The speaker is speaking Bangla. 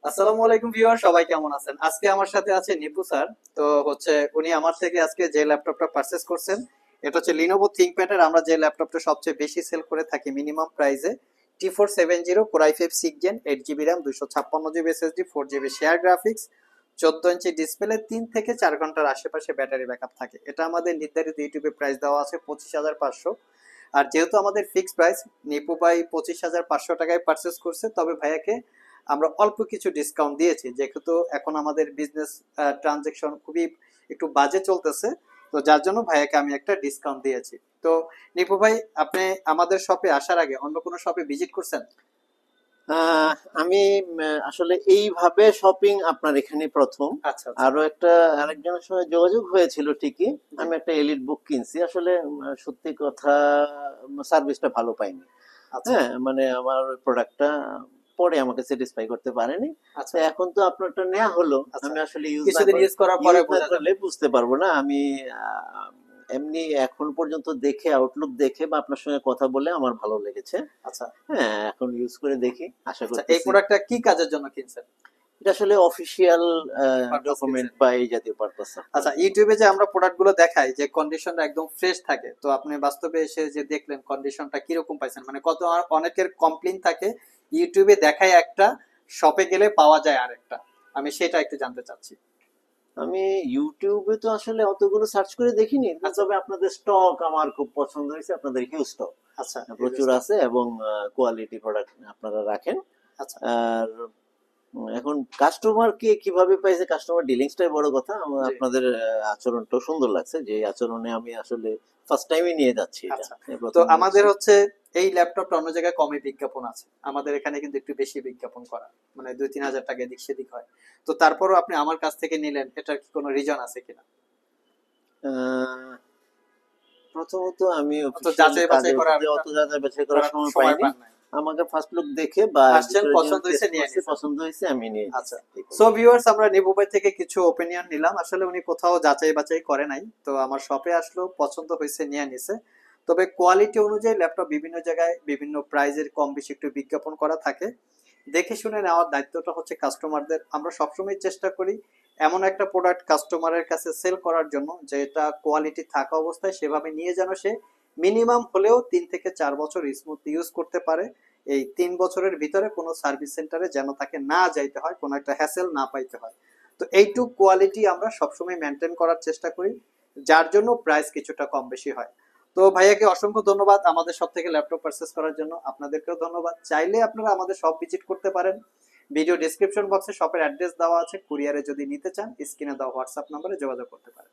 আসসালামু আলাইকুম ভিউয়ার, সবাই কেমন আছেন? আজকে আমার সাথে আছে নিপু স্যার। তো উনি আমার থেকে আজকে যে ল্যাপটপটা পারচেজ করছেন, এটা হচ্ছে লিনোভো থিংকপ্যাড এর। আমরা যে ল্যাপটপটা সবচেয়ে বেশি সেল করে থাকি মিনিমাম প্রাইসে, T470 Core i5 6 Gen, 8 GB RAM, 256 GB SSD, 4 GB share graphics, 14 inch display, 3 থেকে 4 ঘন্টার আশেপাশে ব্যাটারি ব্যাকআপ থাকে। এটা আমাদের নির্ধারিত ইউটিউবে প্রাইস দেওয়া আছে 25,500। আর যেহেতু আমাদের ফিক্সড প্রাইস, নিপু ভাই 25,500 টাকায় পারচেজ করছে, তবে ভাইয়াকে আমরা অল্প কিছু ডিসকাউন্ট দিয়েছি, যেহেতু এখন আমাদের বিজনেস ট্রানজেকশন খুবই একটু বাজে চলতেছে। তো যার জন্য ভাইয়াকে আমি একটা ডিসকাউন্ট দিয়েছি। তো নিপু ভাই, আপনি আমাদের শপে আসার আগে অন্য কোনো শপে ভিজিট করছেন? আহ, আমি আসলে এইভাবে শপিং আপনার এখানে প্রথম। আচ্ছা আচ্ছা। আরো আরেকজনের সঙ্গে যোগাযোগ হয়েছিল ঠিকই। জি। আমি একটা এলিট বুক কিনছি আসলে। সত্যি কথা, সার্ভিসটা ভালো পাইনি। আচ্ছা হ্যাঁ, মানে আমার প্রোডাক্টটা পরে আমাকে স্যাটিসফাই করতে পারেনি। তো আচ্ছা। এখন তো আপনারটা নেওয়া হলো, আচ্ছা, আমি আসলে কিছুদিন ইউজ করার পরে ইউজ না বোঝা যাবে। করলে বুঝতে পারবো না। আমি এমনি এখন পর্যন্ত দেখে, আউটলুক দেখে বা আপনার সঙ্গে কথা বলে আমার ভালো লেগেছে। আচ্ছা হ্যাঁ, এখন ইউজ করে দেখি, আশা আচ্ছা। এই করতেছি। প্রোডাক্টটা কি কাজের জন্য কিনছেন? এটা আসলে অফিসিয়াল পারপাস ডকুমেন্ট কিনছেন? বা এই জাতীয় পারপাস আপনার আচ্ছা, জন্য। ইউটিউবে যে আমরা প্রোডাক্ট গুলো দেখাই যে কন্ডিশনটা একদম ফ্রেশ থাকে, তো আপনি বাস্তবে এসে যে দেখলেন কন্ডিশনটা কিরকম পাইছেন? মানে অনেকের কমপ্লেইন থাকে, ইউটিউবে দেখায় একটা, শপে গেলে পাওয়া যায় আরেকটা। আমি সেটা একটু জানতে চাচ্ছি। আমি ইউটিউবে তো আসলে অতগুলো সার্চ করে দেখিনি, আচ্ছা তবে আপনাদের স্টক আমার খুব পছন্দ হয়েছে। আপনাদের হিউজ স্টক আচ্ছা। প্রচুর আছে এবং কোয়ালিটি প্রোডাক্ট আপনারা রাখেন। আচ্ছা আর এখন কাস্টমারকে কিভাবে পাইছে, কাস্টমার ডিলিংসটাই বড় কথা। আমার জি। আপনাদের আচরণটাও সুন্দর লাগছে, যে আচরণে আমি আসলে ফার্স্ট টাইমই নিয়ে যাচ্ছি। এটা আচ্ছা, এই তো প্রথম আমাদের নিচ্ছি। এই ল্যাপটপটা অন্য জায়গায় কমে বিজ্ঞাপন আছে, আমাদের এখানে কিন্তু একটু বেশি বিজ্ঞাপন করা, মানে 2-3 হাজার টাকা এদিক সেদিক হয়। তো তারপরও আপনি আমার কাছ থেকে নিলেন, এটার কি কোনো রিজন আছে কিনা? আহ, প্রথমত আমি তো অফিসিয়ালি যাচাই বাছাই কাজের করার প্রতি অত যাচাই বাছাই করার করার সময় সময় পাইনি। পান নাই? আমাকে ফার্স্ট লুক দেখে বা আসছেন, ভিতরে পছন্দ যেভাবে হয়েছে, টেস্ট নিয়ে করছি, নিছেন। পছন্দ হয়েছে, আমি নিয়ে আচ্ছা। নিচ্ছি এই সো পর্যন্ত। ভিউয়ার্স, আমরা নিবু ভাই থেকে কিছু ওপিনিয়ন নিলাম। আসলে উনি কোথাও যাচাই বাছাই করে নাই, তো আমার শপে আসলো, পছন্দ হয়েছে, নিয়ে নিছে। তবে কোয়ালিটি অনুযায়ী ল্যাপটপ বিভিন্ন জায়গায় বিভিন্ন প্রাইজের কম বেশি একটু বিজ্ঞাপন করা থাকে। দেখে শুনে নেওয়ার দায়িত্বটা হচ্ছে কাস্টমারদের। আমরা সবসময় চেষ্টা করি এমন একটা প্রোডাক্ট কাস্টমারের কাছে সেল করার জন্য, যেটা কোয়ালিটি থাকা অবস্থায় সেভাবে নিয়ে যেন সে মিনিমাম হলেও 3 থেকে 4 বছর স্মুথ ইউজ করতে পারে। এই 3 বছরের ভিতরে কোনো সার্ভিস সেন্টারে যেন তাকে না যাইতে হয়, কোনো একটা হ্যাসেল না পাইতে হয়। তো এইটুক কোয়ালিটি আমরা সবসময় মেনটেন করার চেষ্টা করি, যার জন্য প্রাইস কিছুটা কম বেশি হয়। তো ভাইয়াকে অসংখ্য ধন্যবাদ আমাদের সব থেকে ল্যাপটপ পারচেস করার জন্য। আপনাদেরকেও ধন্যবাদ। চাইলে আপনারা আমাদের শপ ভিজিট করতে পারেন। ভিডিও ডেসক্রিপশন বক্সে শপের অ্যাড্রেস দেওয়া আছে, কুরিয়ারে যদি নিতে চান স্ক্রিনে দেওয়া হোয়াটসঅ্যাপ নম্বরে যোগাযোগ করতে পারেন।